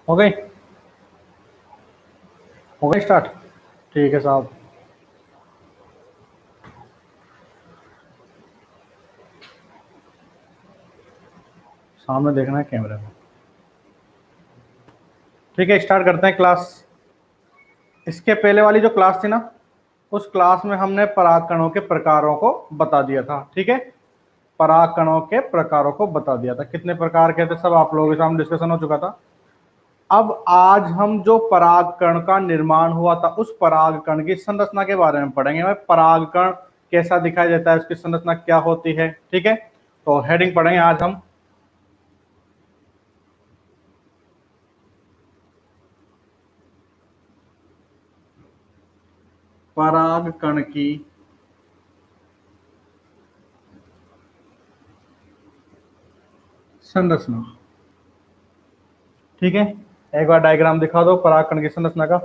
हो गई स्टार्ट। ठीक है साहब। सामने देखना है कैमरे में। ठीक है, स्टार्ट करते हैं क्लास। इसके पहले वाली जो क्लास थी ना, उस क्लास में हमने परागकणों के प्रकारों को बता दिया था। ठीक है, परागकणों के प्रकारों को बता दिया था, कितने प्रकार के थे सब आप लोगों के सामने डिस्कशन हो चुका था। अब आज हम जो परागकण का निर्माण हुआ था उस परागकण की संरचना के बारे में पढ़ेंगे। मैं परागकण कैसा दिखाई देता है, उसकी संरचना क्या होती है। ठीक है, तो हेडिंग पढ़ेंगे आज हम। परागकण की संरचना। ठीक है, एक बार डायग्राम दिखा दो परागकण की संरचना का।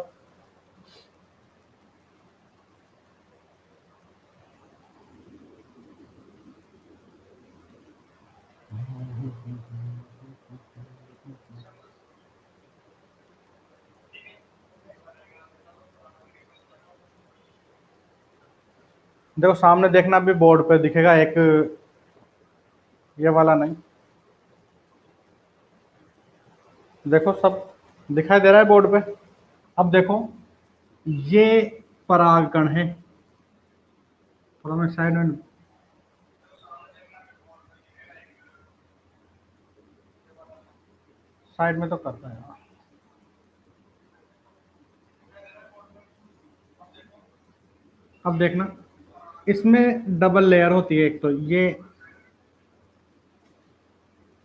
देखो सामने देखना, भी बोर्ड पे दिखेगा एक, ये वाला नहीं, देखो सब दिखाई दे रहा है बोर्ड पे। अब देखो ये परागकण है। थोड़ा मैं साइड में, साइड में तो करता है। अब देखना, इसमें डबल लेयर होती है।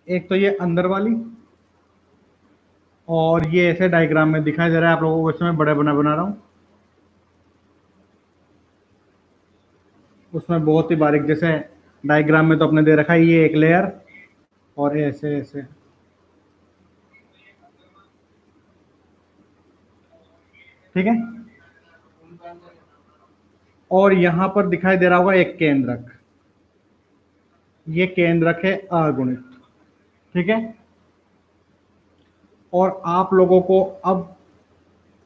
एक तो ये अंदर वाली, और ये ऐसे डायग्राम में दिखाई दे रहा है आप लोगों को। इसमें बड़े बना रहा हूं, उसमें बहुत ही बारीक, जैसे डायग्राम में तो अपने दे रखा है ये एक लेयर, और ऐसे ऐसे। ठीक है, और यहां पर दिखाई दे रहा होगा एक केंद्रक, ये केंद्रक है अगुणित। ठीक है, और आप लोगों को अब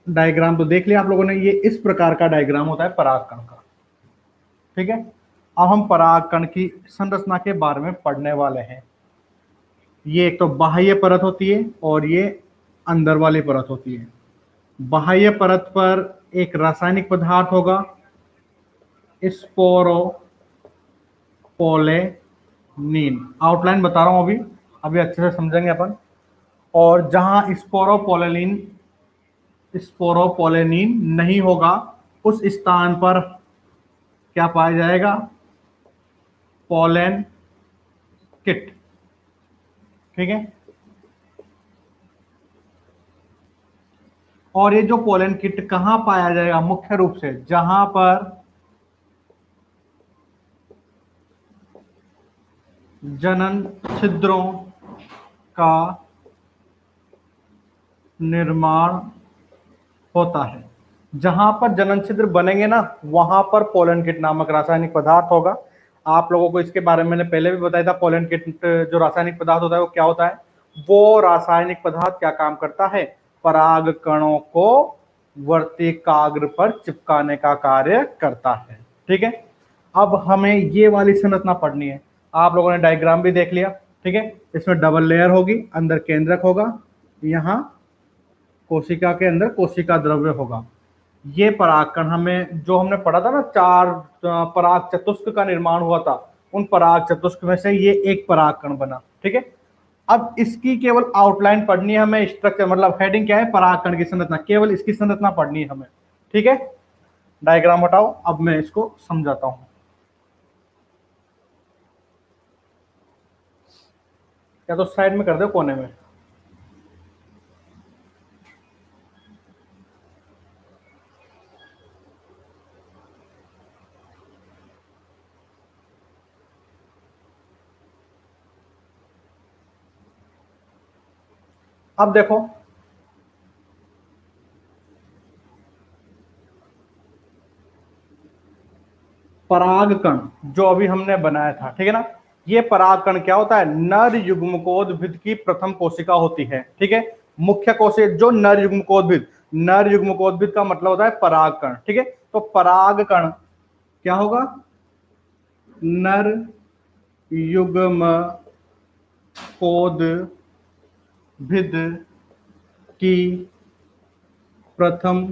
डायग्राम तो देख लिया आप लोगों ने, ये इस प्रकार का डायग्राम होता है परागकण का। ठीक है, अब हम परागकण की संरचना के बारे में पढ़ने वाले हैं। ये एक तो बाह्य परत होती है और ये अंदर वाली परत होती है। बाह्य परत पर एक रासायनिक पदार्थ होगा, स्पोरोपोलेनिन। आउटलाइन बता रहा हूं अभी, अभी अच्छे से समझेंगे अपन। और जहां स्पोरोपोलेनिन नहीं होगा, उस स्थान पर क्या पाया जाएगा? Pollen kit. ठीक है, और ये जो पोलन किट कहां पाया जाएगा? मुख्य रूप से जहां पर जनन छिद्रों का निर्माण होता है। जहां पर जनन छिद्र बनेंगे ना, वहां पर पोलन किट नामक रासायनिक पदार्थ होगा। आप लोगों को इसके बारे में मैंने पहले भी बताया था। पोलन किट जो रासायनिक पदार्थ होता है वो क्या होता है? वो रासायनिक पदार्थ क्या काम करता है? पराग कणों को वर्तिकाग्र पर चिपकाने का कार्य करता है। ठीक है, अब हमें ये वाली संरचना पढ़नी है। आप लोगों ने डायग्राम भी देख लिया। ठीक है, इसमें डबल लेयर होगी, अंदर केंद्रक होगा, यहाँ कोशिका के अंदर कोशिका द्रव्य होगा। ये परागकण हमें जो हमने पढ़ा था ना, चार पराग चतुष्क का निर्माण हुआ था, उन पराग चतुष्क में से ये एक परागकण बना। ठीक है, अब इसकी केवल आउटलाइन पढ़नी है हमें। स्ट्रक्चर मतलब हेडिंग क्या है? परागकण की संरचना, केवल इसकी संरचना पढ़नी है हमें। ठीक है, डायग्राम हटाओ, अब मैं इसको समझाता हूं। या तो साइड में कर दो, कोने में। अब देखो, परागकण जो अभी हमने बनाया था, ठीक है ना, ये परागकण क्या होता है? नर युग्मकोद्भिद की प्रथम कोशिका होती है। ठीक है, मुख्य कोशिका जो नर युग्मकोद्भिद, नर युग्मकोद्भिद का मतलब होता है परागकण, ठीक है। तो परागकण क्या होगा, नर युग्मकोद्भिद की प्रथम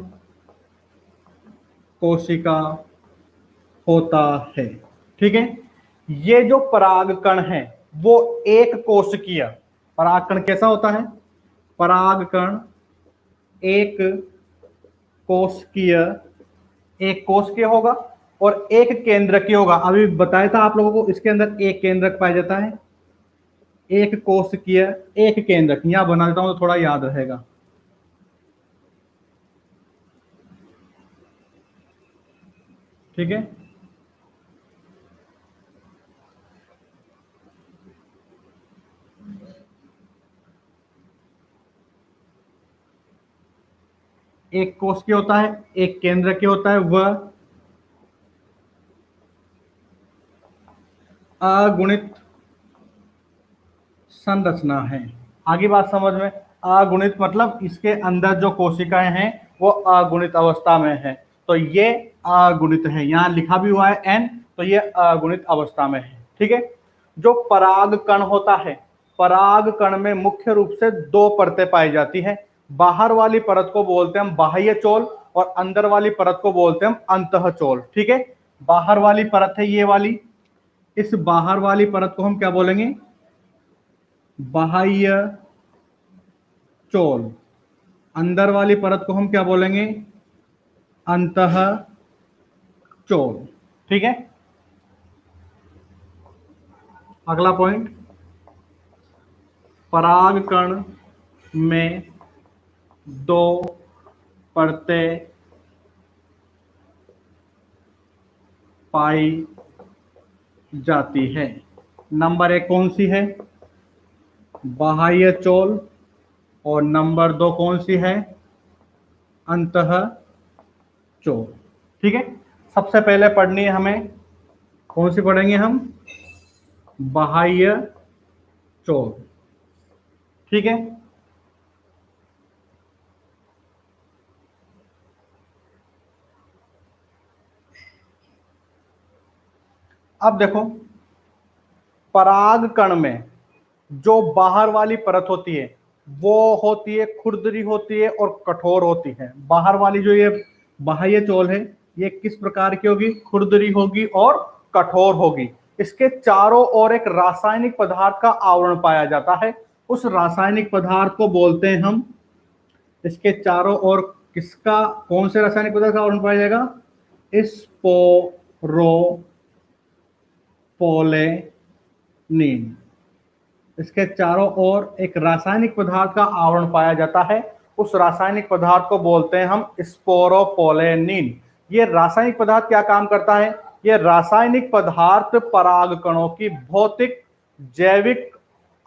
कोशिका होता है, ठीक है। ये जो परागकण है वो एक कोशिकीय, परागकण कैसा होता है, परागकण एक कोशिकीय, एक कोशिकीय होगा और एक केंद्रकीय होगा। अभी बताया था आप लोगों को, इसके अंदर एक केंद्रक पाया जाता है, एक कोशिकीय एक केंद्रक। यहां बना देता हूं तो थोड़ा याद रहेगा। ठीक है, एक कोशिकीय होता है, एक केंद्रकीय होता है, वह अगुणित संरचना है। आगे बात समझ में, अगुणित मतलब इसके अंदर जो कोशिकाएं हैं वो अगुणित अवस्था में है, तो ये अगुणित है। यहां लिखा भी हुआ है एन, तो ये अगुणित अवस्था में है, ठीक है। जो पराग कण होता है, पराग कण में मुख्य रूप से दो परतें पाई जाती है। बाहर वाली परत को बोलते हैं हम बाह्य चोल और अंदर वाली परत को बोलते हैं हम अंतःचोल, ठीक है। बाहर वाली परत है ये वाली, इस बाहर वाली परत को हम क्या बोलेंगे, बाह्य चोल। अंदर वाली परत को हम क्या बोलेंगे, अंतः चोल, ठीक है। अगला पॉइंट, परागकण में दो परतें पाई जाती है। नंबर एक कौन सी है, बाह्य चोल, और नंबर दो कौन सी है, अंतः चोल, ठीक है। सबसे पहले पढ़नी है हमें, कौन सी पढ़ेंगे हम, बाह्य चोल, ठीक है। अब देखो, पराग कण में जो बाहर वाली परत होती है वो होती है खुरदरी होती है और कठोर होती है। बाहर वाली जो ये बाह्य चोल है ये किस प्रकार की होगी, खुरदरी होगी और कठोर होगी। इसके चारों ओर एक रासायनिक पदार्थ का आवरण पाया जाता है, उस रासायनिक पदार्थ को बोलते हैं हम, इसके चारों ओर किसका, कौन से रासायनिक पदार्थ का आवरण पाया जाएगा, स्पोरोपोलेनिन। इसके चारों ओर एक रासायनिक पदार्थ का आवरण पाया जाता है, उस रासायनिक पदार्थ को बोलते हैं हम स्पोरोपोलेनिन। ये रासायनिक पदार्थ क्या काम करता है, ये रासायनिक पदार्थ परागकणों की भौतिक जैविक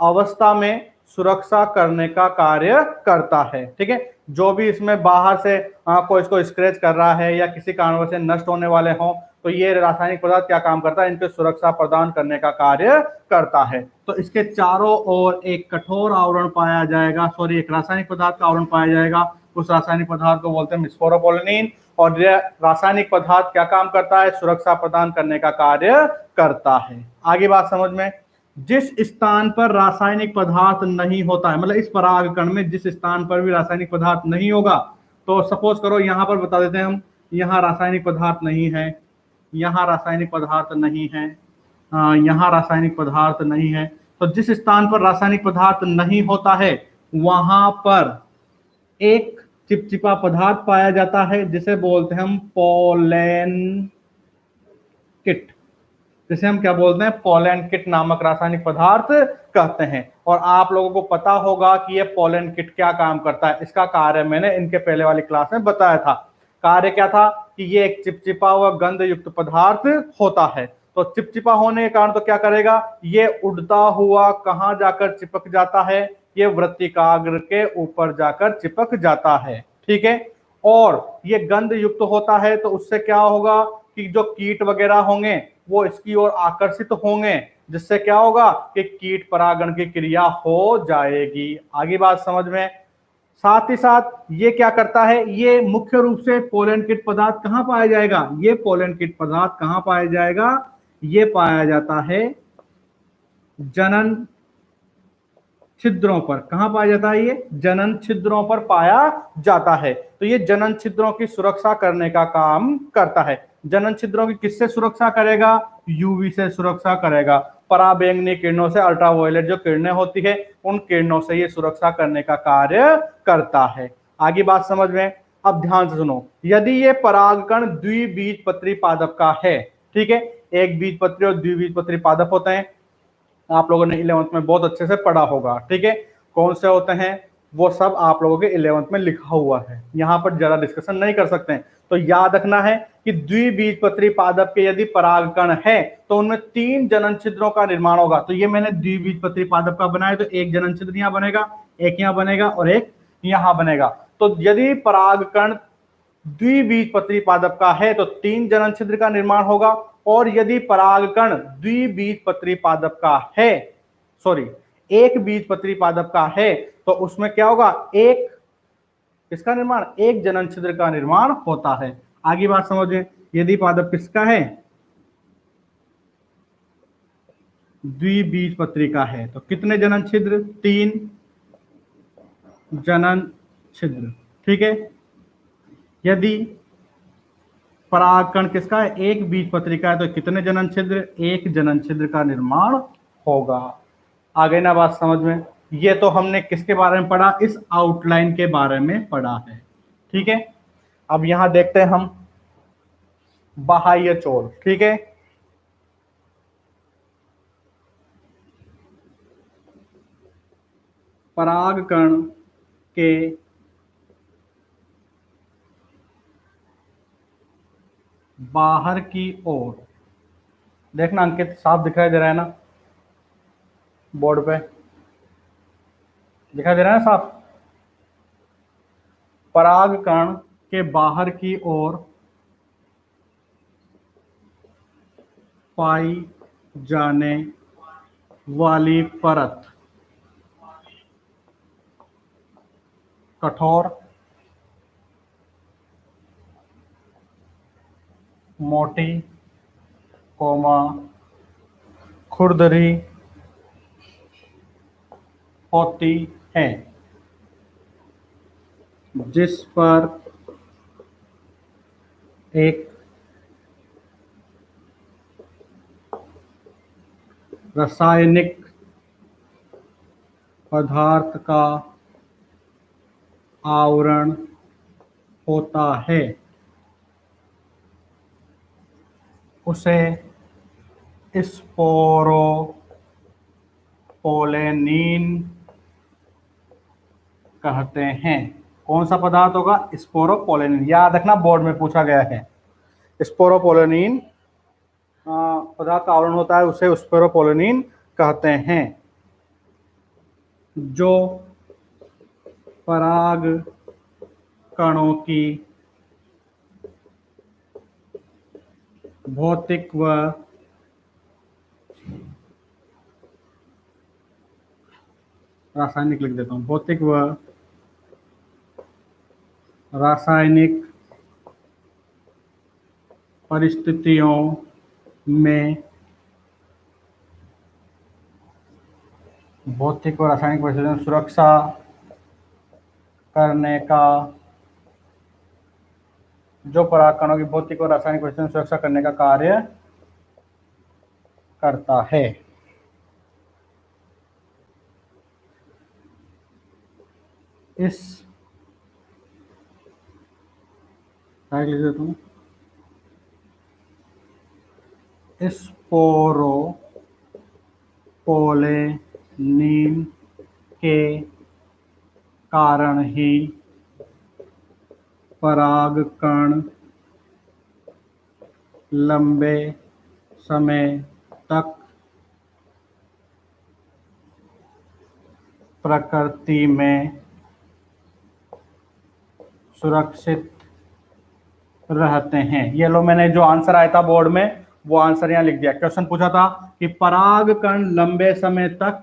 अवस्था में सुरक्षा करने का कार्य करता है, ठीक है। जो भी इसमें बाहर से कोई इसको स्क्रैच कर रहा है या किसी कारणवश से नष्ट होने वाले हों, तो ये रासायनिक पदार्थ क्या काम करता है, इनके सुरक्षा प्रदान करने का कार्य करता है। तो इसके चारों ओर एक कठोर आवरण पाया जाएगा, सॉरी एक रासायनिक पदार्थ का आवरण पाया जाएगा, उस रासायनिक पदार्थ को बोलते हैं स्पोरोपोलेनिन। और यह रासायनिक पदार्थ क्या काम करता है, सुरक्षा प्रदान करने का कार्य करता है। आगे बात समझ में, जिस स्थान पर रासायनिक पदार्थ नहीं होता है, मतलब इस परागकण में जिस स्थान पर भी रासायनिक पदार्थ नहीं होगा, तो सपोज करो यहां पर बता देते हैं हम, यहां रासायनिक पदार्थ नहीं है, यहाँ रासायनिक पदार्थ नहीं है, यहाँ रासायनिक पदार्थ नहीं है, तो जिस स्थान पर रासायनिक पदार्थ नहीं होता है वहां पर एक चिपचिपा पदार्थ पाया जाता है जिसे बोलते हैं हम पोलेन किट, जिसे हम क्या बोलते हैं, पोलेन किट नामक रासायनिक पदार्थ कहते हैं। और आप लोगों को पता होगा कि ये पोलेन किट क्या काम करता है, इसका कार्य मैंने इनके पहले वाली क्लास में बताया था। कार्य क्या था कि ये एक चिपचिपा व गंध युक्त पदार्थ होता है, तो चिपचिपा होने के कारण तो क्या करेगा, ये उड़ता हुआ कहां जाकर चिपक जाता है, ये वृत्तिकाग्र के ऊपर जाकर चिपक जाता है, ठीक है। और ये गंध युक्त होता है तो उससे क्या होगा कि जो कीट वगैरह होंगे वो इसकी ओर आकर्षित होंगे, जिससे क्या होगा कि कीट परागण की क्रिया हो जाएगी। आगे बात समझ में, साथ ही साथ ये क्या करता है, ये मुख्य रूप से पोलन किट पदार्थ कहाँ पाया जाएगा, ये पोलन किट पदार्थ कहाँ पाया जाएगा, ये पाया जाता है जनन छिद्रों पर। कहां पाया जाता है, ये जनन छिद्रों पर पाया जाता है। तो ये जनन छिद्रों की सुरक्षा करने का काम करता है। जनन छिद्रों की किससे सुरक्षा करेगा, यूवी से सुरक्षा करेगा, पराबैंगनी किरणों से, अल्ट्रावायलेट जो किरणें होती है उन किरणों से ये सुरक्षा करने का कार्य करता है। आगे बात समझ में। अब ध्यान से सुनो, यदि ये परागकण द्विबीजपत्री पादप का है, ठीक है, एक बीजपत्री और द्विबीजपत्री पादप होते हैं, आप लोगों ने 11th में बहुत अच्छे से पढ़ा होगा, ठीक है, कौन से होते हैं वो सब आप लोगों के 11th में लिखा हुआ है, यहां पर जरा डिस्कशन नहीं कर सकते हैं। तो याद रखना है कि द्विबीजपत्री पादप के यदि परागकण है तो उनमें 3 जनन छिद्रों का निर्माण होगा। तो ये मैंने द्विबीजपत्री पादप का बनाया, तो एक जनन छिद्र यहां बनेगा, एक यहां बनेगा और एक यहां बनेगा। तो यदि परागकण द्विबीजपत्री पादप का है तो 3 जनन छिद्र का निर्माण होगा, और यदि परागकण द्विबीजपत्री पादप का है, सॉरी एक बीजपत्री पादप का है, तो उसमें क्या होगा, एक किसका निर्माण, एक जनन छिद्र का निर्माण होता है। आगे बात समझिए, यदि पादप किसका है, द्विबीजपत्री का है, तो कितने जनन छिद्र, 3 जनन छिद्र, ठीक है। यदि परागकण किसका है, एक बीजपत्री का है, तो कितने जनन छिद्र, एक जनन छिद्र का निर्माण होगा। आगे ना बात समझ में। ये तो हमने किसके बारे में पढ़ा, इस आउटलाइन के बारे में पढ़ा है, ठीक है। अब यहां देखते हैं हम बाह्य चोल, ठीक है। परागकण के बाहर की ओर, देखना अंकित साफ दिखाई दे रहा है ना, बोर्ड पे दिखाई दे रहा है ना साफ। परागकण के बाहर की ओर पाई जाने वाली परत कठोर, मोटी, कोमा खुरदरी होती है, जिस पर एक रासायनिक पदार्थ का आवरण होता है, उसे स्पोरोपोलेनिन कहते हैं। कौन सा पदार्थ होगा, स्पोरोपोलेनिन। याद रखना बोर्ड में पूछा गया है। स्पोरोपोलेनिन पदार्थ का आवरण होता है, उसे स्पोरोपोलेनिन कहते हैं, जो पराग कणों की भौतिक व रासायनिक, लिख देता हूं, भौतिक व रासायनिक परिस्थितियों में, भौतिक और रासायनिक परिस्थितियों में सुरक्षा करने का, जो परागकणों की भौतिक और रासायनिक परिस्थितियों में सुरक्षा करने का कार्य करता है। इस लिख देता हूं, स्पोरोपोलेनिन के कारण ही परागकण लंबे समय तक प्रकृति में सुरक्षित रहते हैं। ये लो, मैंने जो आंसर आया था बोर्ड में वो आंसर यहां लिख दिया। क्वेश्चन पूछा था कि परागकण लंबे समय तक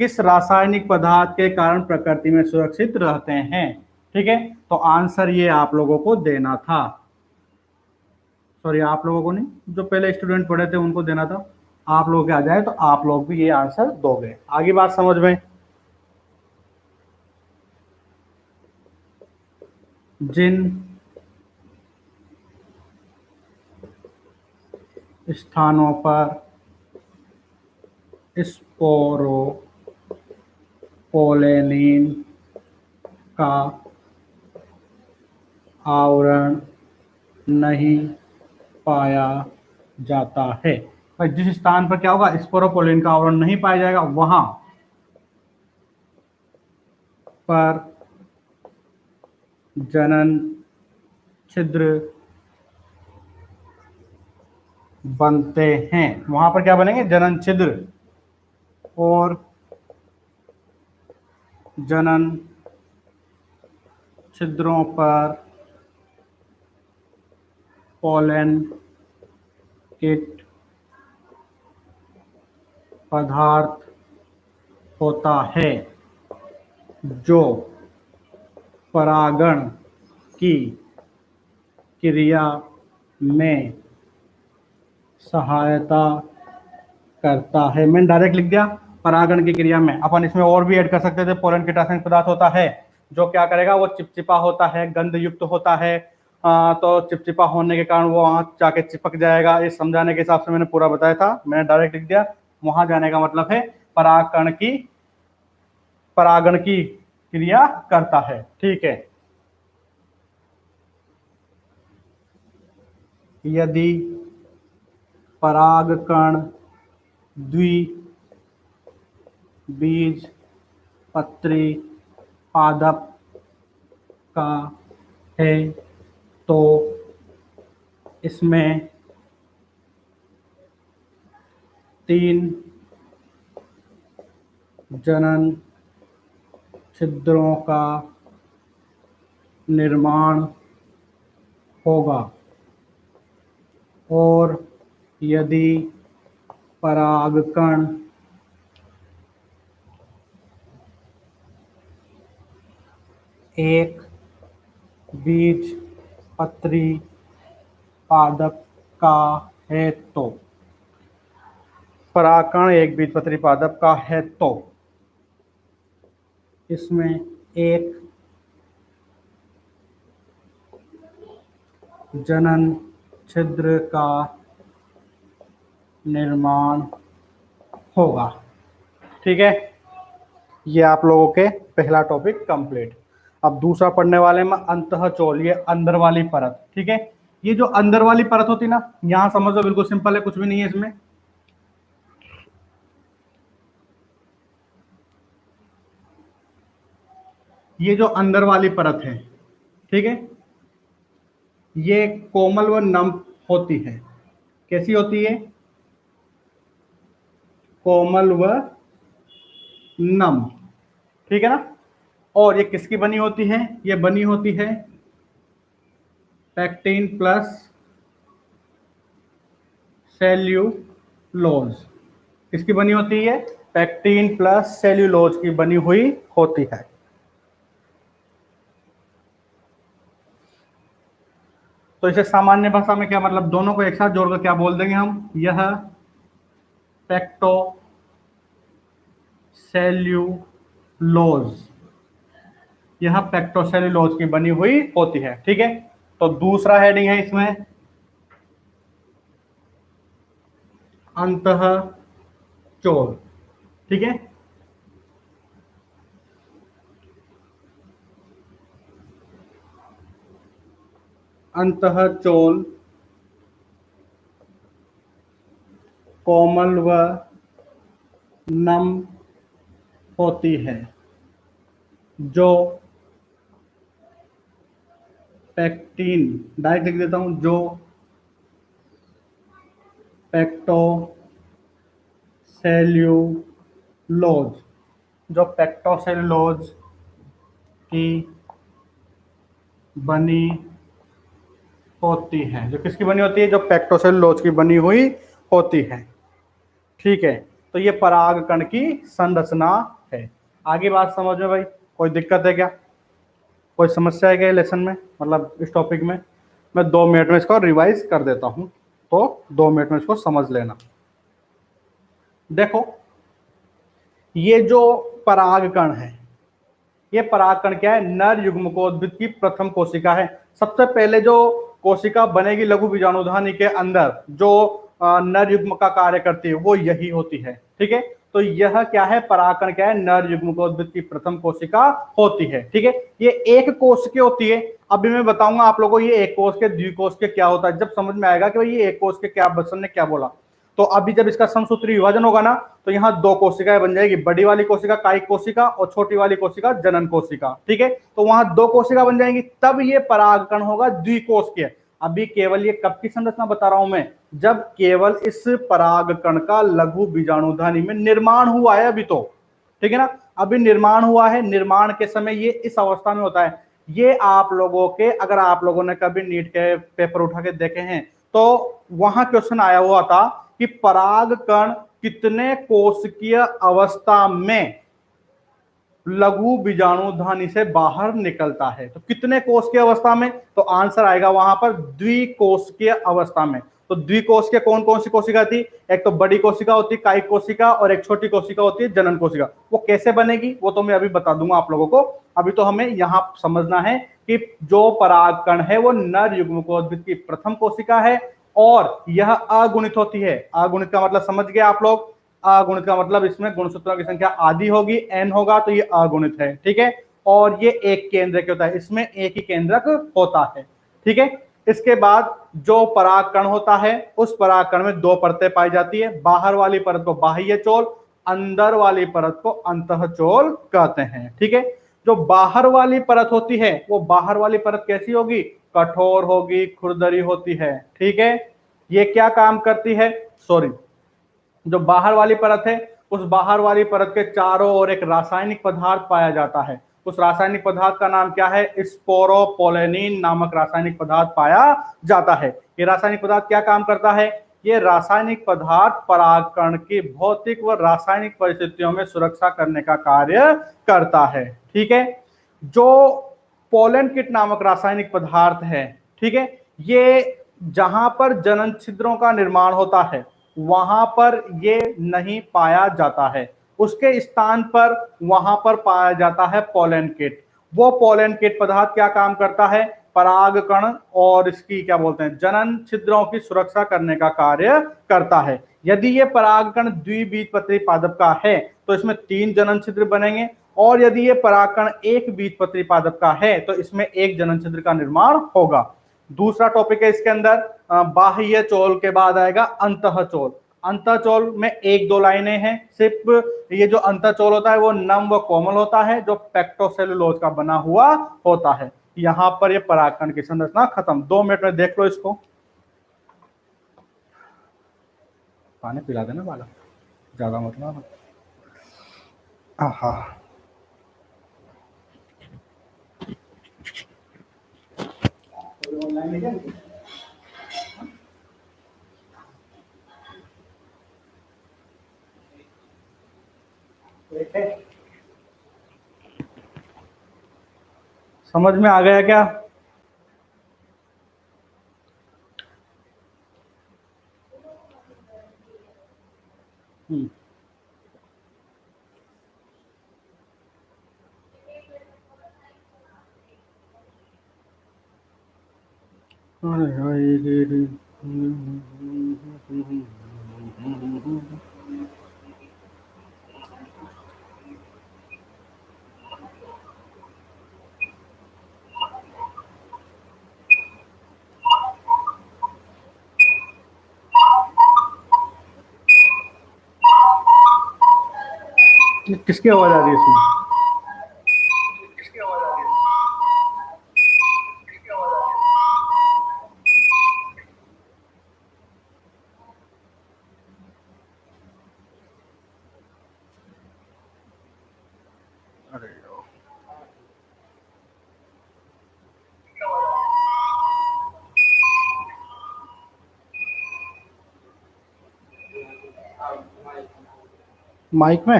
किस रासायनिक पदार्थ के कारण प्रकृति में सुरक्षित रहते हैं। ठीक है, तो आंसर ये आप लोगों को देना था, सॉरी आप लोगों को नहीं, जो पहले स्टूडेंट पढ़े थे उनको देना था। आप लोग आ जाए तो आप लोग भी ये आंसर दोगे। आगे बात समझ में, जिन स्थानों पर स्पोरोपोलेनिन का आवरण नहीं पाया जाता है, भाई जिस स्थान पर क्या होगा, स्पोरोपोलिन का आवरण नहीं पाया जाएगा, वहां पर जनन छिद्र बनते हैं। वहां पर क्या बनेंगे, जनन छिद्र, और जनन छिद्रों पर पोलन किट पदार्थ होता है जो परागण की क्रिया में सहायता करता है। मैंने डायरेक्ट लिख दिया परागण की क्रिया में, अपन इसमें और भी ऐड कर सकते थे। पोलन किट रासायनिक पदार्थ होता है जो क्या करेगा, वो चिपचिपा होता है, गंध युक्त होता है, तो चिपचिपा होने के कारण वो वहां जाके चिपक जाएगा। इस समझाने के हिसाब से मैंने पूरा बताया था, मैंने डायरेक्ट लिख दिया। वहां जाने का मतलब है परागण की क्रिया करता है। ठीक है, यदि परागकण द्विबीजपत्री पादप का है तो इसमें 3 जनन छिद्रों का निर्माण होगा, और यदि परागकण एक बीजपत्री पादप का है तो, परागकण एक बीजपत्री पादप का है तो इसमें एक जनन छिद्र का निर्माण होगा। ठीक है, ये आप लोगों के पहला टॉपिक कंप्लीट। अब दूसरा पढ़ने वाले में अंतःचोल, ये अंदर वाली परत। ठीक है, ये जो अंदर वाली परत होती ना, यहां समझ लो बिल्कुल सिंपल है, कुछ भी नहीं है इसमें। ये जो अंदर वाली परत है, ठीक है, ये कोमल व नम होती है। कैसी होती है, कोमल व नम। ठीक है ना, और ये किसकी बनी होती है, ये बनी होती है पैक्टिन प्लस सेल्यूलोज। किसकी बनी होती है, पैक्टिन प्लस सेल्यूलोज की बनी हुई होती है। तो इसे सामान्य भाषा में क्या मतलब, दोनों को एक साथ जोड़कर क्या बोल देंगे हम, यह पैक्टो सेल्यूलोज, यह पैक्टोसेल्यूलोज की बनी हुई होती है। ठीक है, तो दूसरा हेडिंग है इसमें अंतःचोल। ठीक है, अंतःचोल कोमल व नम होती है जो पैक्टिन, डायरेक्ट लिख देता हूं, जो पैक्टोसेल्यूलोज, जो पैक्टोसेल्यूलोज की बनी होती है, जो किसकी बनी होती है, जो पैक्टोसेल्यूलोज की बनी हुई होती है। ठीक है, तो ये परागकण की संरचना है। आगे बात समझ में भाई, कोई दिक्कत है क्या, कोई समस्या है क्या लेसन में, मतलब इस टॉपिक में? मैं 2 मिनट में इसको रिवाइज कर देता हूं, तो 2 मिनट में इसको समझ लेना। देखो, ये जो परागकण है, ये परागकण क्या है? नर युग्मकोद्भिद की प्रथम कोशिका है। सबसे पहले जो कोशिका बनेगी लघु बीजाणुधानी के अंदर, जो नर युग्म का कार्य करती है, वो यही होती है। ठीक है, तो यह क्या है? परागकण क्या है? नर युग्मकोद्भिद की प्रथम कोशिका होती है। ठीक है, ये एक कोश की होती है। अभी मैं बताऊंगा आप लोगों को ये एक कोश के द्विकोष के क्या होता है, जब समझ में आएगा कि भाई ये एक कोश के क्या, बच्चन ने क्या बोला। तो अभी जब इसका समसूत्री विभाजन होगा ना, तो यहाँ 2 कोशिकाएं बन जाएगी, बड़ी वाली कोशिका कायिक कोशिका और छोटी वाली कोशिका जनन कोशिका। ठीक है, तो वहां 2 कोशिका बन जाएंगी, तब ये परागकण होगा द्विकोष के। अभी केवल ये कब की संरचना बता रहा हूं मैं? जब केवल इस परागकण का लघु बीजाणुधानी में निर्माण हुआ है अभी तो। ठीक है ना, अभी निर्माण हुआ है, निर्माण के समय ये इस अवस्था में होता है। ये आप लोगों के, अगर आप लोगों ने कभी नीट के पेपर उठा के देखे हैं, तो वहां क्वेश्चन आया हुआ था कि परागकण कितने कोशिकीय अवस्था में लघु बीजाणुधानी से बाहर निकलता है? तो कितने कोश की अवस्था में? तो आंसर आएगा वहां पर द्विकोशिकीय अवस्था में। तो द्विकोश के कौन कौन सी कोशिका थी? एक तो बड़ी कोशिका होती है कायिक कोशिका, और एक छोटी कोशिका होती है जनन कोशिका। वो कैसे बनेगी वो तो मैं अभी बता दूंगा आप लोगों को। अभी तो हमें यहां समझना है कि जो परागकण है वो नर युग्मकोद्भिद की प्रथम कोशिका है, और यह अगुणित होती है। अगुणित का मतलब समझ गए आप लोग? अगुणित का मतलब इसमें गुणसूत्रों की संख्या आधी होगी, n होगा, तो ये अगुणित है। ठीक है, और ये एक केंद्रक होता है, इसमें एक ही केंद्रक होता है। ठीक है, इसके बाद जो परागकण होता है, उस परागकण में 2 परतें पाई जाती है। बाहर वाली परत को बाह्य चोल, अंदर वाली परत को अंतःचोल कहते हैं। ठीक है, जो बाहर वाली परत होती है, वो बाहर वाली परत कैसी होगी? कठोर होगी, खुरदरी होती है। ठीक है, ये क्या काम करती है? सॉरी, जो बाहर वाली परत है, उस बाहर वाली परत के चारों ओर एक रासायनिक पदार्थ पाया जाता है। उस रासायनिक पदार्थ का नाम क्या है? स्पोरोपोलेनिन नामक रासायनिक पदार्थ पाया जाता है। ये रासायनिक पदार्थ क्या काम करता है? ये रासायनिक पदार्थ परागकण की भौतिक व रासायनिक परिस्थितियों में सुरक्षा करने का कार्य करता है। ठीक है, जो पोलन किट नामक रासायनिक पदार्थ है, ठीक है, ये जहां पर जनन छिद्रों का निर्माण होता है वहां पर ये नहीं पाया जाता है। उसके स्थान पर वहां पर पाया जाता है पोलन किट। वो पोलन किट पदार्थ क्या काम करता है? परागकण और इसकी क्या बोलते हैं, जनन छिद्रों की सुरक्षा करने का कार्य करता है। यदि ये परागकण द्विबीजपत्री पादप का है तो इसमें 3 जनन छिद्र बनेंगे, और यदि ये परागकण एक बीजपत्री पादप का है तो इसमें 1 जनन छिद्र का निर्माण होगा। दूसरा टॉपिक है इसके अंदर, बाह्य चोल के बाद आएगा अंतःचोल। अंतःचोल में 1-2 लाइनें हैं सिर्फ। ये जो अंतःचोल होता है वो नम व कोमल होता है, जो पेक्टोसेलुलोज का बना हुआ होता है। यहां पर ये परागकण की संरचना खत्म। 2 मिनट में देख लो इसको। पानी पिला देना बालक, ज्यादा मतलब। हाँ, समझ में आ गया क्या? किसकी आवाज आ रही है इसमें? अरे माइक में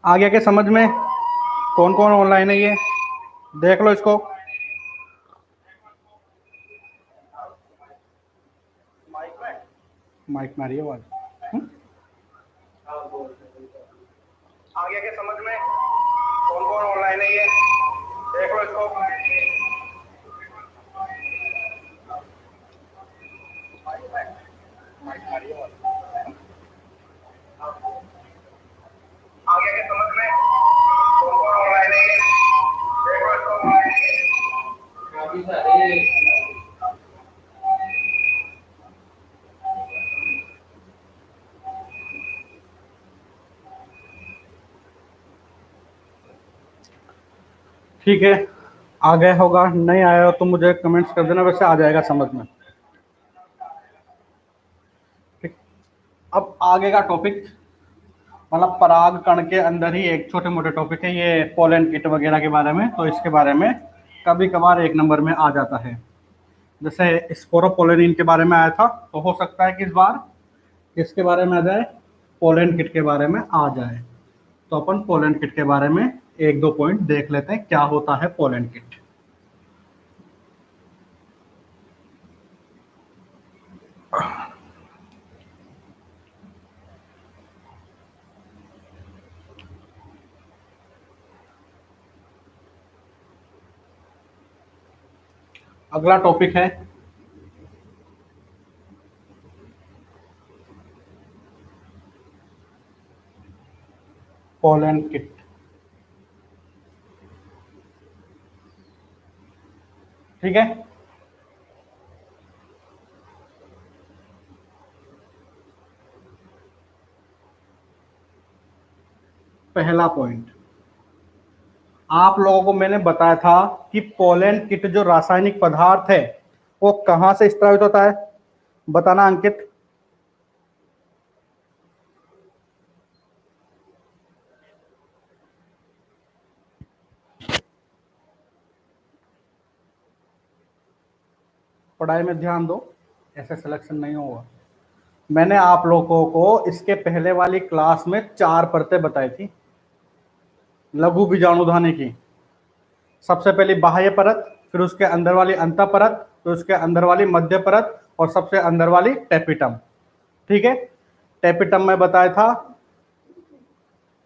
आ गया क्या समझ में? कौन कौन ऑनलाइन है ये देख लो इसको। माइक में आ रही है आवाज। आ गया क्या समझ में? कौन कौन ऑनलाइन है ये देख लो इसको। माइक में आ रही है आवाज। आ गया क्या समझ में? कौन कौन ऑनलाइन है ये देख लो इसको। काफी सारे। ठीक है, आ गया होगा, नहीं आया हो तो मुझे कमेंट्स कर देना, वैसे आ जाएगा समझ में। ठीक, अब आगे का टॉपिक मतलब पराग कण के अंदर ही एक छोटे मोटे टॉपिक है ये पोलन किट वगैरह के बारे में, तो इसके बारे में कभी कभार एक नंबर में आ जाता है। जैसे स्पोरोपोलेनिन के बारे में आया था, तो हो सकता है कि इस बार किसके बारे में आ जाए, पोलन किट के बारे में आ जाए। तो अपन पोलन किट के बारे में एक दो पॉइंट देख लेते हैं, क्या होता है पोलन किट। अगला टॉपिक है पोलन किट। ठीक है, पहला पॉइंट आप लोगों को मैंने बताया था कि पोलन किट जो रासायनिक पदार्थ है वो कहां से स्त्रावित होता है, बताना अंकित। पढ़ाई में ध्यान दो, ऐसे सिलेक्शन नहीं होगा। मैंने आप लोगों को इसके पहले वाली क्लास में 4 परतें बताई थी लघु बीजाणुधानी की। सबसे पहली बाह्य परत, फिर उसके अंदर वाली अंतः परत, फिर उसके अंदर वाली मध्य परत और सबसे अंदर वाली टेपिटम। ठीक है, टेपिटम में बताया था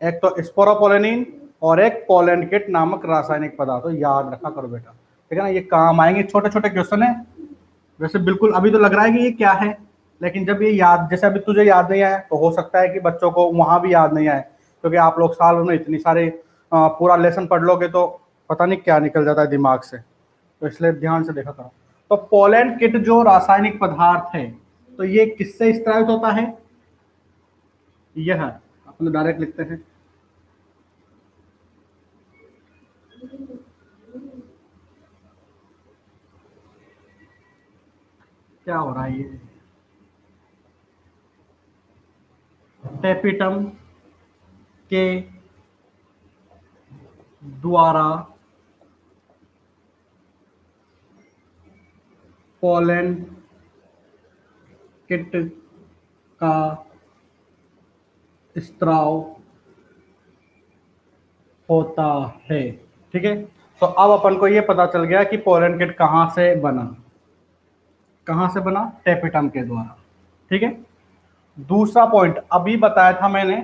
एक तो स्पोरोपोलेनिन और एक पोलन किट नामक रासायनिक पदार्थ, तो याद रखा करो बेटा, ठीक है ना, ये काम आएंगे, छोटे छोटे क्वेश्चन है। वैसे बिल्कुल अभी तो लग रहा है कि ये क्या है, लेकिन जब ये याद, जैसे अभी तुझे याद नहीं आया तो हो सकता है कि बच्चों को वहां भी याद नहीं आए, क्योंकि आप लोग साल में इतनी सारे पूरा लेसन पढ़ लोगे तो पता नहीं क्या निकल जाता है दिमाग से, तो इसलिए ध्यान से देखा करो। तो पोलन किट जो रासायनिक पदार्थ है, तो ये किससे स्त्रावित होता है, यह अपने डायरेक्ट लिखते हैं। क्या हो रहा है ये, टेपिटम के द्वारा पोलन किट का स्त्राव होता है। ठीक है, तो अब अपन को ये पता चल गया कि पोलन किट कहां से बना, कहां से बना, टेपिटम के द्वारा। ठीक है, दूसरा पॉइंट अभी बताया था मैंने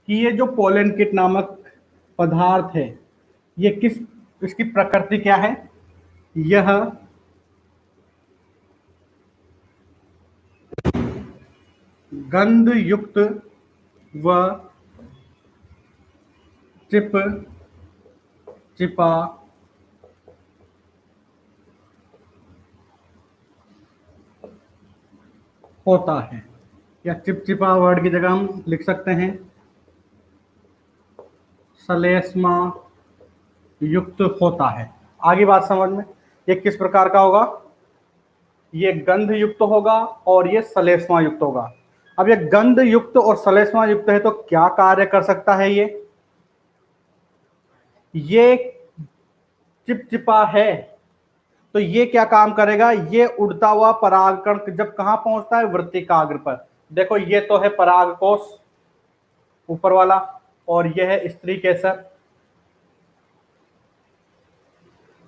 कि ये जो पोलन किट नामक पदार्थ है, ये किस, इसकी प्रकृति क्या है, यह गंध युक्त व चिप चिपा होता है, या चिपचिपा वर्ड की जगह हम लिख सकते हैं सलेस्मा युक्त होता है। आगे बात समझ में, ये किस प्रकार का होगा, ये गंध युक्त होगा और ये सलेस्मा युक्त होगा। अब ये गंध युक्त और सलेस्मा युक्त है तो क्या कार्य कर सकता है, ये चिपचिपा है तो ये क्या काम करेगा, ये उड़ता हुआ परागकण जब कहां पहुंचता है, वृत्तिकाग्र पर। देखो ये तो है परागकोश ऊपर वाला, और यह है स्त्री केसर।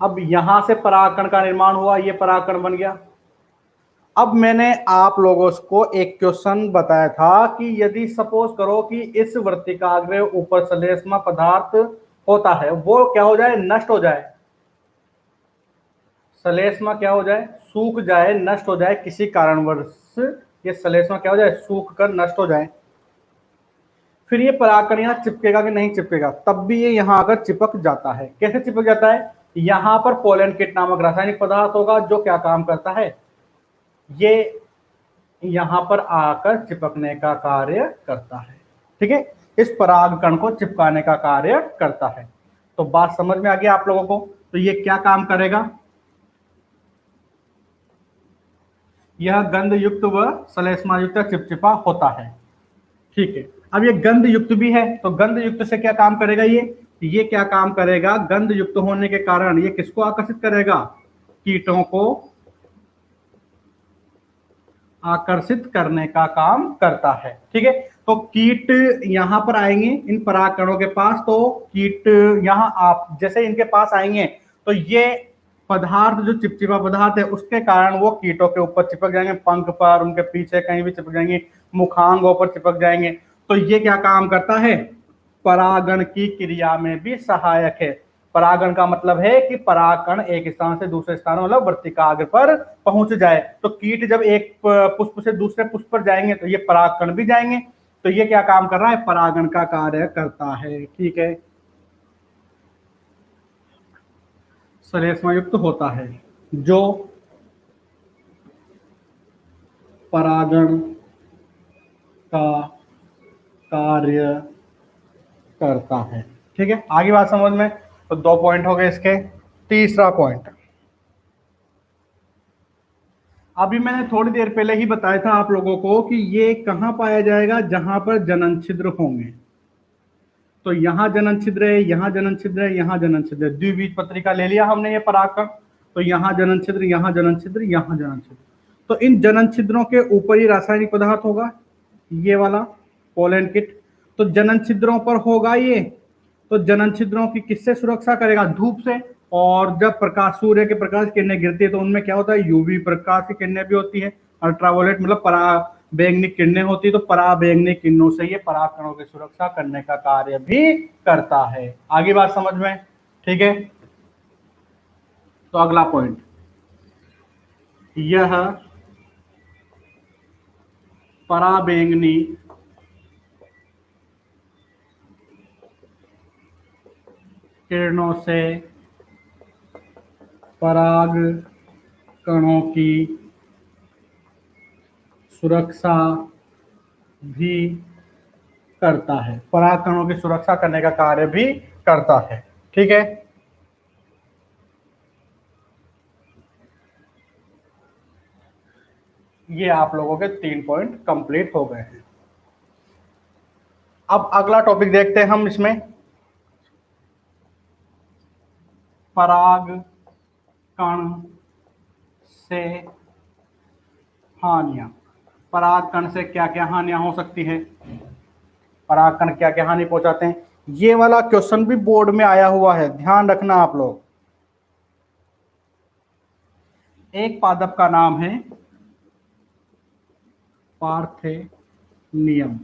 अब यहां से परागकण का निर्माण हुआ, ये परागकण बन गया। अब मैंने आप लोगों को एक क्वेश्चन बताया था कि यदि सपोज करो कि इस वृत्तिकाग्र ऊपर श्लेष्मा पदार्थ होता है, वो क्या हो जाए, नष्ट हो जाए। श्लेष्मा क्या हो जाए, सूख जाए, नष्ट हो जाए किसी कारणवश, ये श्लेष्मा क्या हो जाए, सूख कर नष्ट हो जाए। फिर ये परागकण यहाँ चिपकेगा कि नहीं चिपकेगा, तब भी ये यहाँ आकर चिपक जाता है। कैसे चिपक जाता है, यहाँ पर पोलन किट नामक रासायनिक पदार्थ होगा जो क्या काम करता है, ये यहां पर आकर चिपकने का कार्य करता है। ठीक है, इस परागकण को चिपकाने का कार्य करता है। तो बात समझ में आ गई आप लोगों को। तो ये क्या काम करेगा, यह गंध युक्त व श्लेष्मा युक्त चिपचिपा होता है। ठीक है, अब ये गंध युक्त भी है, तो गंध युक्त से क्या काम करेगा, ये क्या काम करेगा, गंध युक्त होने के कारण ये किसको आकर्षित करेगा, कीटों को आकर्षित करने का काम करता है। ठीक है, तो कीट यहां पर आएंगे इन परागकणों के पास, तो कीट यहां आप जैसे इनके पास आएंगे तो ये पदार्थ जो चिपचिपा पदार्थ है उसके कारण वो कीटों के ऊपर चिपक जाएंगे, पंख पर, उनके पीछे कहीं भी चिपक जाएंगे, मुखांगों पर चिपक जाएंगे। तो ये क्या काम करता है, परागण की क्रिया में भी सहायक है। परागण का मतलब है कि परागकण एक स्थान से दूसरे स्थान मतलब वृत्तिकाग्र पर पहुंच जाए। तो कीट जब एक पुष्प से दूसरे पुष्प पर जाएंगे तो ये परागकण भी जाएंगे। तो ये क्या काम कर रहा है, परागण का कार्य करता है। ठीक है, श्लेष्मा युक्त होता है जो परागण का कार्य करता है। ठीक है, आगे बात समझ में। तो 2 पॉइंट हो गए इसके। तीसरा पॉइंट, अभी मैंने थोड़ी देर पहले ही बताया था आप लोगों को कि ये कहां पाया जाएगा, जहां पर जनन छिद्र होंगे। तो यहां जनन छिद्र है, यहां जनन छिद्र है, यहां जनन छिद्र, द्विबीजपत्री का ले लिया हमने ये परागकण। तो यहां जनन छिद्र, यहां जनन छिद्र, यहां जनन छिद्र। तो इन जनन छिद्रों के ऊपर ही रासायनिक पदार्थ होगा, ये वाला पोलन किट। तो जनन छिद्रों पर होगा ये, तो जनन छिद्रों की किससे सुरक्षा करेगा, धूप से। और जब प्रकाश, सूर्य के प्रकाश किरणें गिरती है तो उनमें क्या होता है, यूवी प्रकाश की किरणें भी होती है, अल्ट्रावायलेट मतलब पराबैंगनी किरणें होती है। तो पराबैंगनी किरणों से ये परागकणों की सुरक्षा करने का कार्य भी करता है। आगे बात समझ में। ठीक है, तो अगला पॉइंट, यह पराबैंगनी किरणों से पराग कणों की सुरक्षा भी करता है, पराग कणों की सुरक्षा करने का कार्य भी करता है। ठीक है, ये आप लोगों के 3 पॉइंट कंप्लीट हो गए हैं। अब अगला टॉपिक देखते हैं हम इसमें, पराग कण से हानियां। परागकण से क्या क्या हानियां हो सकती है, परागकण क्या क्या हानि पहुंचाते हैं, ये वाला क्वेश्चन भी बोर्ड में आया हुआ है, ध्यान रखना आप लोग। एक पादप का नाम है पार्थेनियम,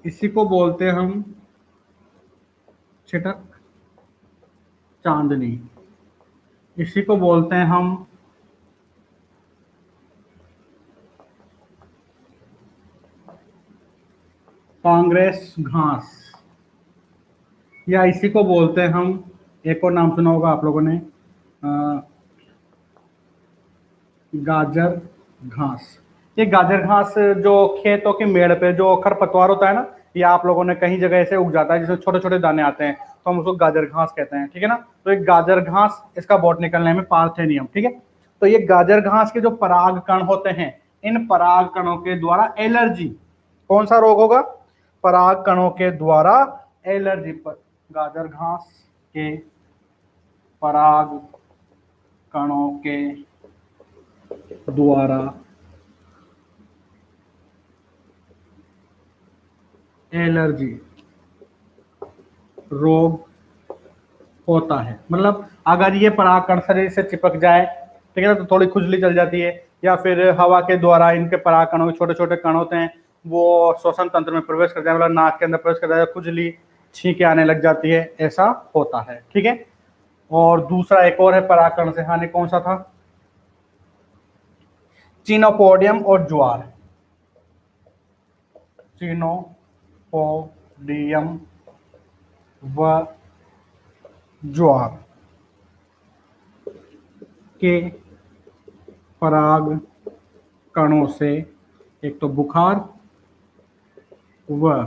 इसी को बोलते हैं हम छिटक चांदनी, इसी को बोलते हैं हम कांग्रेस घास, या इसी को बोलते हैं हम, एक और नाम सुना होगा आप लोगों ने, गाजर घास। ये गाजर घास जो खेतों के मेड़ पे जो खरपतवार होता है ना, ये आप लोगों ने कहीं जगह ऐसे उग जाता है जिसमें छोटे छोटे दाने आते हैं, तो हम उसको गाजर घास कहते हैं। ठीक है ना, तो एक गाजर घास, इसका बॉटनिकल नेम है पार्थेनियम। ठीक है, तो ये गाजर घास के जो पराग कण होते हैं, इन पराग कणों के द्वारा एलर्जी, कौन सा रोग होगा, पराग कणों के द्वारा एलर्जी पर, गाजर घास के पराग कणों के द्वारा एलर्जी रोग होता है। मतलब अगर ये परागकण शरीर से चिपक जाए, ठीक है ना, तो थोड़ी खुजली चल जाती है, या फिर हवा के द्वारा इनके परागकणों के छोटे छोटे कण होते हैं वो श्वसन तंत्र में प्रवेश कर जाए, मतलब नाक के अंदर प्रवेश कर जाए, खुजली छींके आने लग जाती है, ऐसा होता है। ठीक है। और दूसरा एक और है परागकण से हानि, कौन सा था? चिनोपोडियम और ज्वार। चिनोपोडियम व ज्वार के पराग कणों से एक तो बुखार व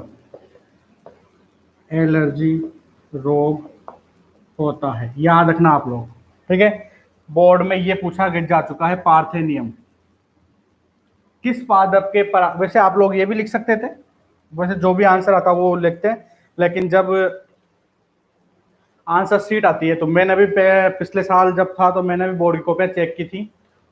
एलर्जी रोग होता है। याद रखना आप लोग, ठीक है। बोर्ड में ये पूछा जा चुका है, पार्थेनियम किस पादप के पराग, वैसे आप लोग ये भी लिख सकते थे, वैसे जो भी आंसर आता वो लिखते हैं, लेकिन जब आंसर शीट आती है तो मैंने भी पिछले साल जब था तो मैंने भी बोर्ड की कॉपियां चेक की थी,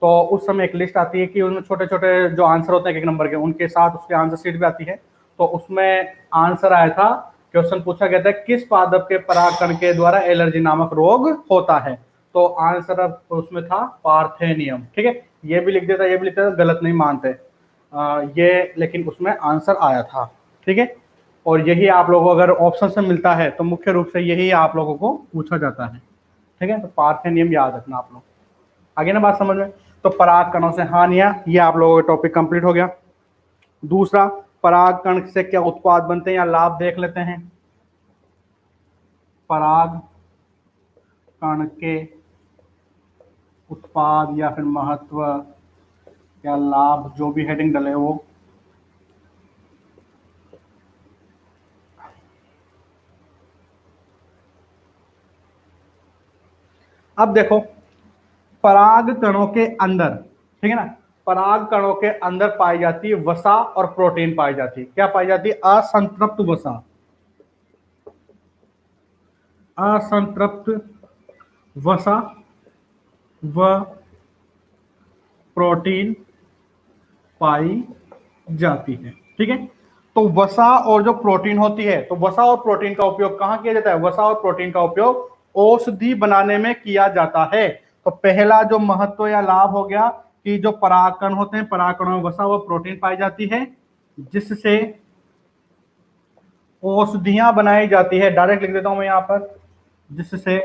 तो उस समय एक लिस्ट आती है कि उनमें छोटे छोटे जो आंसर होते हैं एक नंबर के, उनके साथ उसके आंसर शीट भी आती है। तो उसमें आंसर आया था, क्वेश्चन पूछा गया था किस पादप के परागकण के द्वारा एलर्जी नामक रोग होता है, तो आंसर उसमें था पार्थेनियम। ठीक है, ये भी लिख देता, ये भी लिख देता, गलत नहीं मानते ये, लेकिन उसमें आंसर आया था। ठीक है, और यही आप लोगों को अगर ऑप्शन से मिलता है तो मुख्य रूप से यही आप लोगों को पूछा जाता है। ठीक है, तो पार्थेनियम याद रखना आप लोग। आगे ना बात समझ में। तो पराग कणों से हानियां, ये आप लोगों का टॉपिक कंप्लीट हो गया। दूसरा, पराग कण से क्या उत्पाद बनते हैं या लाभ देख लेते हैं। पराग कण के उत्पाद या फिर महत्व या लाभ, जो भी हेडिंग डले वो। अब देखो, पराग कणों के अंदर, ठीक है ना, पराग कणों के अंदर पाई जाती है वसा और प्रोटीन पाई जाती है। क्या पाई जाती है? असंतृप्त वसा, असंतृप्त वसा व प्रोटीन पाई जाती है। ठीक है, तो वसा और जो प्रोटीन होती है, तो वसा और प्रोटीन का उपयोग कहां किया जाता है? वसा और प्रोटीन का उपयोग औषधि बनाने में किया जाता है। तो पहला जो महत्व या लाभ हो गया कि जो परागकण होते हैं, परागकणों में वसा व प्रोटीन पाई जाती है, जिससे औषधियां बनाई जाती है। डायरेक्ट लिख देता हूं मैं यहां पर, जिससे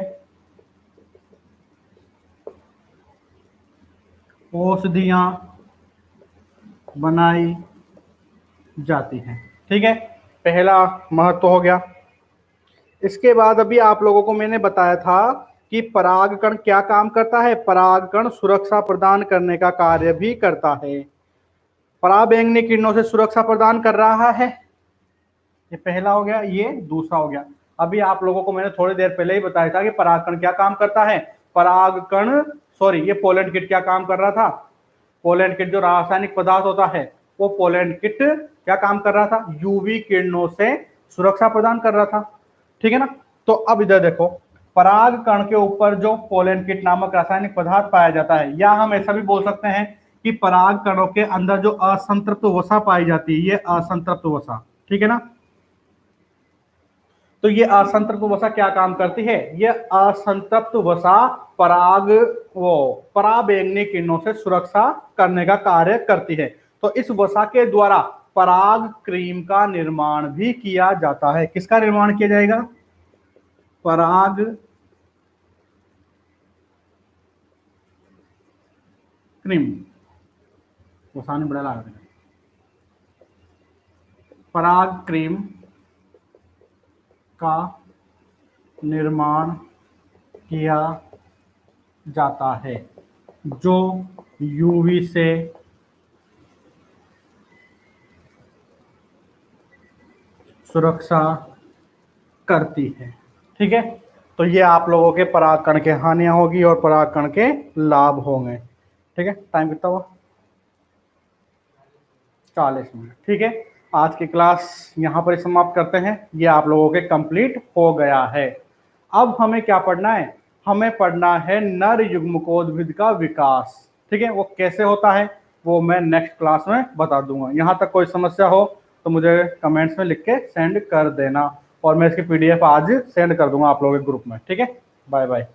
औषधियां बनाई जाती हैं। ठीक है, पहला महत्व हो गया। इसके बाद अभी आप लोगों को मैंने बताया था कि परागकण क्या काम करता है। परागकण सुरक्षा प्रदान करने का कार्य भी करता है। पराबैंगनी किरणों से सुरक्षा प्रदान कर रहा है, ये पहला हो गया। ये दूसरा हो गया। अभी आप लोगों को मैंने थोड़ी देर पहले ही बताया था कि परागकण क्या काम करता है। परागकण, सॉरी, ये पोलैंड किट क्या काम कर रहा था। पोलैंड किट जो रासायनिक पदार्थ होता है, वो पोलैंड किट क्या काम कर रहा था? यूवी किरणों से सुरक्षा प्रदान कर रहा था। ठीक है ना। तो अब इधर देखो, पराग कण के ऊपर जो पोलन किट नामक रासायनिक पदार्थ पाया जाता है, या हम ऐसा भी बोल सकते हैं कि पराग कणों के अंदर जो असंतृप्त वसा पाई जाती है, ये असंतृप्त वसा। ठीक है ना। तो ये असंतृप्त वसा क्या काम करती है? ये असंतृप्त वसा पराग वो पराबैंगनी किरणों से सुरक्षा करने का कार्य करती है। तो इस वसा के द्वारा पराग क्रीम का निर्माण भी किया जाता है। किसका निर्माण किया जाएगा? पराग क्रीम, वसा ने बड़ा लगा, पराग क्रीम का निर्माण किया जाता है, जो यूवी से सुरक्षा करती है। ठीक है, तो ये आप लोगों के परागकण के हानियां होगी और परागकण के लाभ होंगे। ठीक है, टाइम कितना हुआ? 40 मिनट। ठीक है, आज की क्लास यहाँ पर समाप्त करते हैं। ये आप लोगों के कंप्लीट हो गया है। अब हमें क्या पढ़ना है? हमें पढ़ना है नर युग्मकोद्भिद का विकास। ठीक है, वो कैसे होता है वो मैं नेक्स्ट क्लास में बता दूंगा। यहाँ तक कोई समस्या हो तो मुझे कमेंट्स में लिख के सेंड कर देना, और मैं इसकी PDF आज सेंड कर दूंगा आप लोगों के ग्रुप में। ठीक है, बाय बाय।